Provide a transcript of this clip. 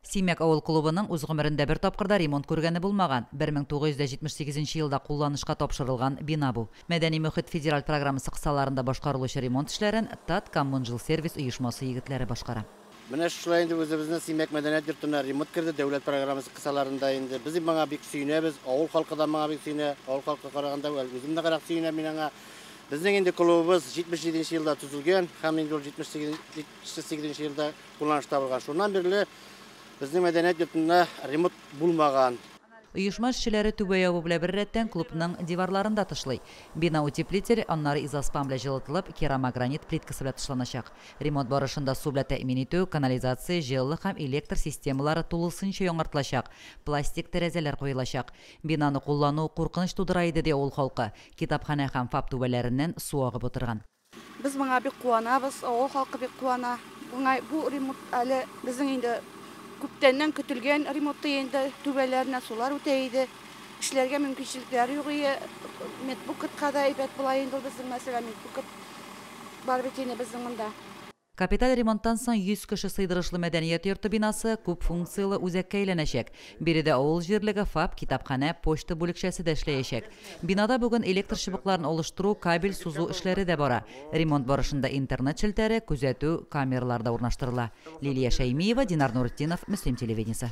Симәк авыл клубының үз гомерендә бер тапкырда ремонт күргәне булмаган. 1978 елда кулланышка тапшырылган бина бу. Мәдәни мөхит федераль программасы кысаларында башкарылучы ремонт эшләрен ТАТ Коммунжилсервис оешмасы егетләре башкара. Менә шулай инде үзебезнең Симәк мәдәният йортына ремонт керде, дәүләт программасы кысаларында инде. Без моңа бик сөенәбез, авыл халкы да моңа бик сөенә, авыл халкы караганда үзем дә карак сөенәм мин аңа. Безнең инде клубыбыз 77 елда төзелгән, һәм инде 78 елда кулланышта булган. Шуннан бирле безнең мәдәният йортында ремонт булмаган. Оешма эшчеләре түбә ябу белән бер рәттән клубның диварларында тышлый. Бина утеплитель, аннары изоспан белән җылытылып, керамогранит плиткасы белән тышланачак. Ремонт барышында су белән тәэмин итү, канализация, җылылык һәм электр системалары тулысынча яңартылачак. Пластик тәрәзәләр куелачак. Бинаны куллану куркыныч тудыра иде ди авыл халкы. Китапханә һәм ФАП түбәләреннән су агып утырган. Без моңа бик куанабыз, авыл халкы бик куана. Бу ремонт әле безнең инде күптәннән көтелгән ремонтты инде түбәләренә сулар үтә иде. Эшләргә мөмкинлекләр юк иде. Медбукетка да әйбәт була инде безнең мәсәлән медбукет бар бит инде безнең монда. Капиталь ремонттан соң 100 кеше сыйдырышлы мәдәният йорты бинасы күп функциялы үзәккә әйләнәчәк. Биредә авыл җирлеге ФАП, китапханә, почта бүлекчәсе дә эшләячәк. Бинада бүген электр чыбыкларын алыштыру, кабель сузу эшләре дә бара. Ремонт барышында интернет челтәре, күзәтү камералары да урнаштырыла. Лилия Шәймиева, Динар Нуретдинов, Мөслим телевидениесе.